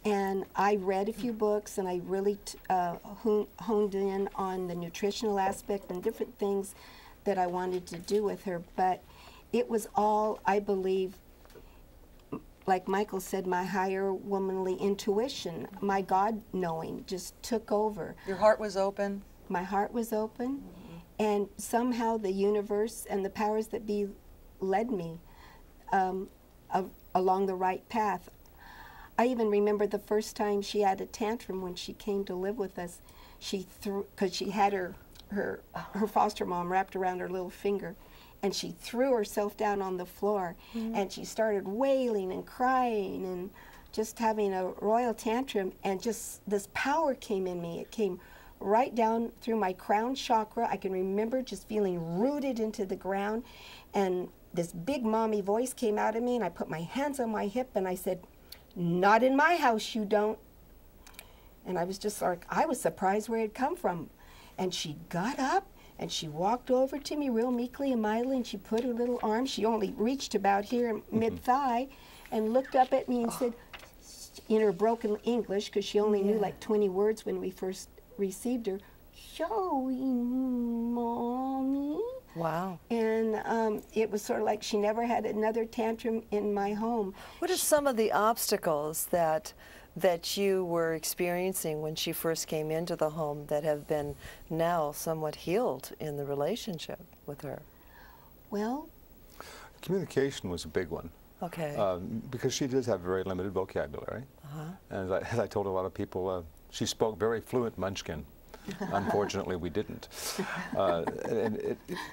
And I read a few books, and I really honed in on the nutritional aspect and different things that I wanted to do with her. But it was all, I believe, like Michael said, my higher womanly intuition, my God knowing just took over. Your heart was open? My heart was open, and somehow the universe and the powers that be led me along the right path. I even remember the first time she had a tantrum when she came to live with us. She threw, because she had her foster mom wrapped around her little finger, and she threw herself down on the floor, and she started wailing and crying and just having a royal tantrum, and just this power came in me. It came right down through my crown chakra. I can remember just feeling rooted into the ground, and this big mommy voice came out of me, and I put my hands on my hip and I said, "Not in my house, you don't." And I was just like, I was surprised where it had come from. And she got up and she walked over to me real meekly and mildly, and she put her little arm, she only reached about here, mid-thigh, and looked up at me and said, in her broken English, because she only knew like 20 words when we first received her, "Showing, Mommy." Wow. And it was sort of like she never had another tantrum in my home. What are some of the obstacles that you were experiencing when she first came into the home that have been now somewhat healed in the relationship with her? Well, communication was a big one. Okay. Because she does have very limited vocabulary. And as I told a lot of people, she spoke very fluent Munchkin. Unfortunately, we didn't.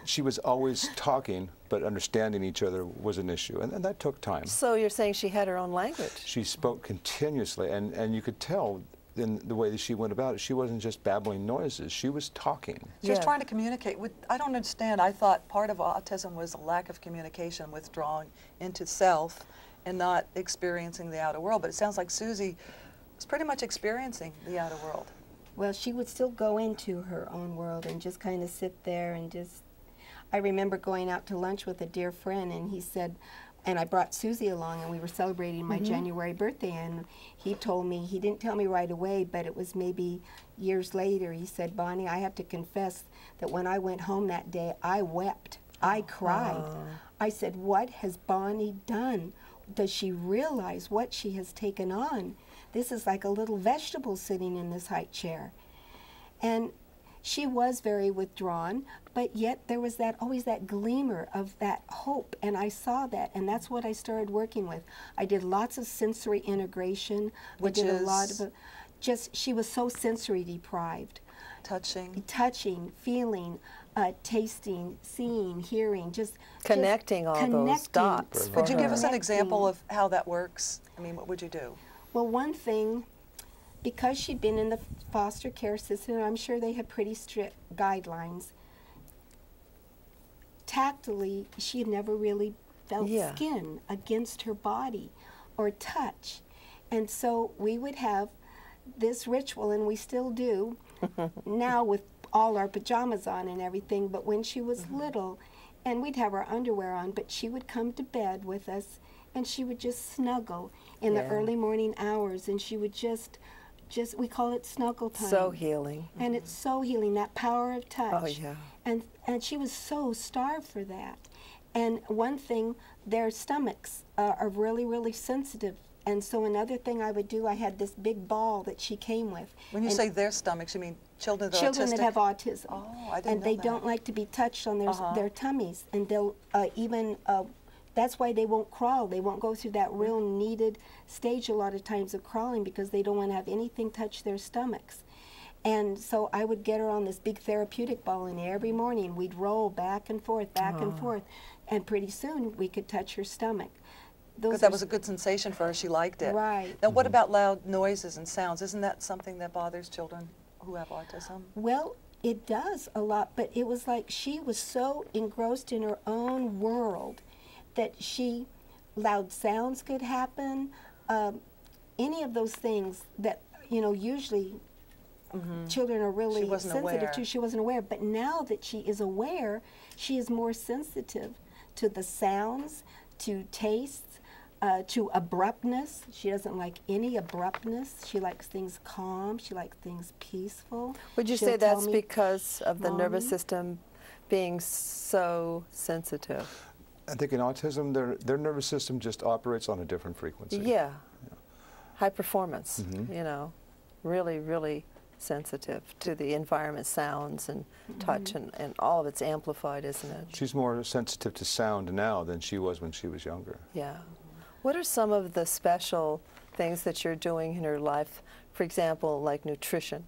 She was always talking, but understanding each other was an issue, and that took time. So you're saying she had her own language? She spoke continuously, and you could tell in the way that she went about it, she wasn't just babbling noises, she was talking. She was trying to communicate with, I don't understand, I thought part of autism was a lack of communication, withdrawing into self and not experiencing the outer world, but it sounds like Suzie was pretty much experiencing the outer world. Well, she would still go into her own world and just kind of sit there and just, I remember going out to lunch with a dear friend, and he said, and I brought Suzie along, and we were celebrating my January birthday, and he told me, he didn't tell me right away, but it was maybe years later, he said, "Bonnie, I have to confess that when I went home that day, I wept. I cried." I said, "What has Bonnie done? Does she realize what she has taken on? This is like a little vegetable sitting in this high chair." And she was very withdrawn, but yet there was always that gleamer of that hope, and I saw that, and that's what I started working with. I did lots of sensory integration. Which I did is? a lot of she was so sensory deprived. Touching, feeling, tasting, seeing, hearing, just connecting all those dots. Could you give us an example of how that works? I mean, what would you do? Well, one thing, because she'd been in the foster care system, I'm sure they had pretty strict guidelines. Tactily, she had never really felt skin against her body or touch. And so we would have this ritual, and we still do, now with all our pajamas on and everything, but when she was little, and we'd have our underwear on, but she would come to bed with us, and she would just snuggle in the early morning hours, and she would just we call it snuggle time. So healing. And it's so healing, that power of touch. Oh, yeah. And she was so starved for that. And one thing, their stomachs are really, really sensitive. And so another thing I would do, I had this big ball that she came with. When you say their stomachs, you mean children that are autistic? Children that have autism. Oh, I didn't know and they that. don't like to be touched on their tummies. And they'll that's why they won't crawl. They won't go through that real needed stage a lot of times of crawling, because they don't want to have anything touch their stomachs. And so I would get her on this big therapeutic ball, and every morning we'd roll back and forth, and pretty soon we could touch her stomach. Because that was a good sensation for her. She liked it. Right. Now, what about loud noises and sounds? Isn't that something that bothers children who have autism? Well, it does a lot, but it was like she was so engrossed in her own world that loud sounds could happen, any of those things that, usually children are really sensitive to. She wasn't aware, but now that she is aware, she is more sensitive to the sounds, to tastes, to abruptness. She doesn't like any abruptness. She likes things calm. She likes things peaceful. Would you She'll say tell that's me, because of the nervous "Mommy." system being so sensitive? I think in autism, their nervous system just operates on a different frequency. Yeah. High performance, you know, really, really sensitive to the environment, sounds and touch, and all of it's amplified, isn't it? She's more sensitive to sound now than she was when she was younger. Yeah. What are some of the special things that you're doing in her life, for example, like nutrition?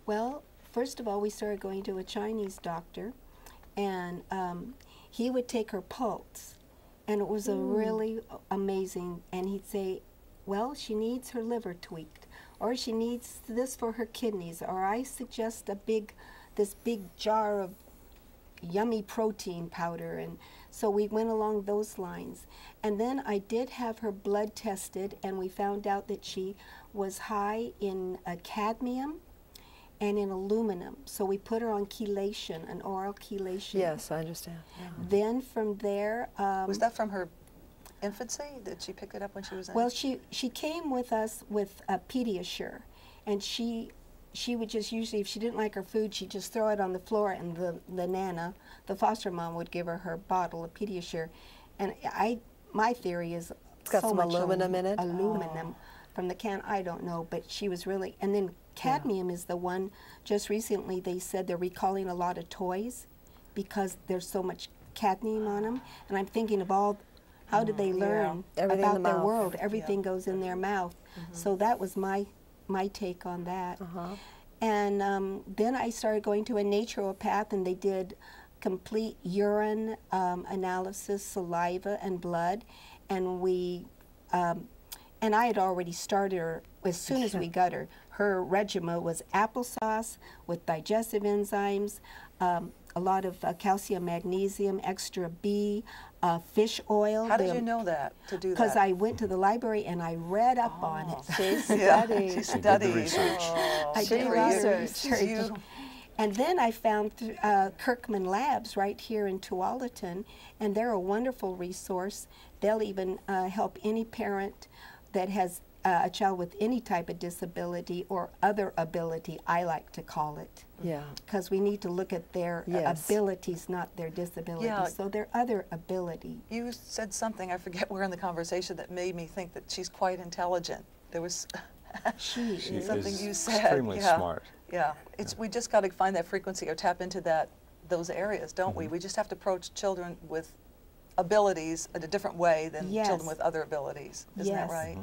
Well, first of all, we started going to a Chinese doctor, and he would take her pulse, and it was a really amazing, and he'd say, well, she needs her liver tweaked, or she needs this for her kidneys, or I suggest this big jar of yummy protein powder. And so we went along those lines. And then I did have her blood tested, and we found out that she was high in cadmium and in aluminum. So we put her on chelation, an oral chelation. Yes, I understand. Yeah. Then from there... was that from her infancy? Did she pick it up when she was in? Well, she came with us with a Pediasure, and she would just usually, if she didn't like her food, she'd just throw it on the floor, and the Nana, the foster mom, would give her bottle of Pediasure. And my theory is it's got so some much aluminum in it? Aluminum from the can, I don't know, but she was really, and then cadmium is the one, just recently they said they're recalling a lot of toys because there's so much cadmium on them, and I'm thinking of all, how did they learn Everything in about the their mouth. world? Everything goes in their mouth. So that was my take on that. And then I started going to a naturopath, and they did complete urine analysis, saliva, and blood. And and I had already started her as soon as we got her. Her regimen was applesauce with digestive enzymes, a lot of calcium, magnesium, extra B, fish oil. How did you know that, to do that? Because I went to the library and I read up on it. She studied. She studied. research. I She did researched. And then I found Kirkman Labs right here in Tualatin, and they're a wonderful resource. They'll even help any parent that has a child with any type of disability or other ability, I like to call it. Yeah. Because we need to look at their abilities, not their disabilities. Yeah. So their other ability. You said something, I forget where in the conversation, that made me think that she's quite intelligent. There was She is something you said. Extremely smart. Yeah, we just got to find that frequency or tap into those areas, don't we? We just have to approach children with abilities in a different way than children with other abilities. Isn't that right?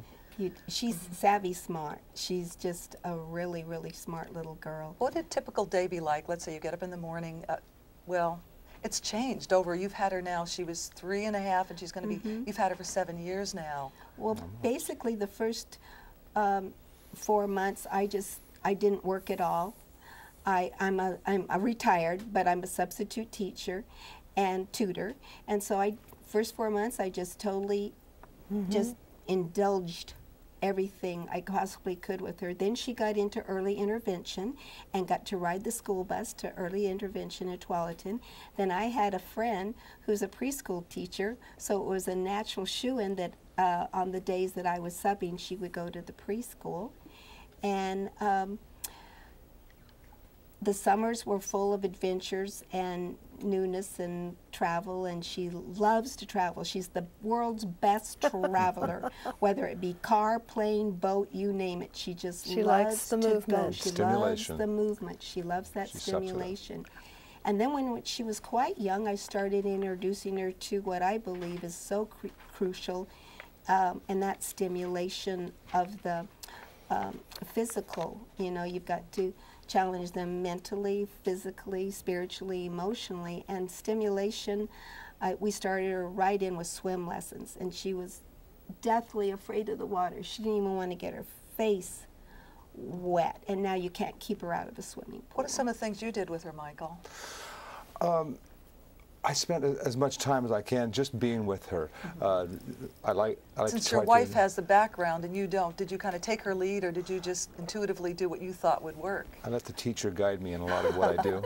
She's savvy smart. She's just a really, really smart little girl. What would a typical day be like? Let's say you get up in the morning. Well, it's changed over. You've had her now. She was 3.5, and she's going to be. You've had her for 7 years now. Well, basically the first 4 months, I didn't work at all. I'm a retired, but I'm a substitute teacher and tutor, and so first 4 months I just totally just indulged everything I possibly could with her. Then she got into early intervention and got to ride the school bus to early intervention at Tualatin. Then I had a friend who's a preschool teacher, so it was a natural shoo-in that on the days that I was subbing, she would go to the preschool. And the summers were full of adventures and newness and travel, and she loves to travel. She's the world's best traveler, whether it be car, plane, boat, you name it. She just loves the to movement. go. She loves the movement. She loves that stimulation. And then when she was quite young, I started introducing her to what I believe is so crucial, and that stimulation of the physical. You know, you've got to challenge them mentally, physically, spiritually, emotionally, and stimulation. We started her right in with swim lessons, and she was deathly afraid of the water. She didn't even want to get her face wet, and now you can't keep her out of the swimming pool. What are some of the things you did with her, Michael? I spent as much time as I can just being with her. I like Since to your wife has the background and you don't, did you kind of take her lead, or did you just intuitively do what you thought would work? I let the teacher guide me in a lot of what I do.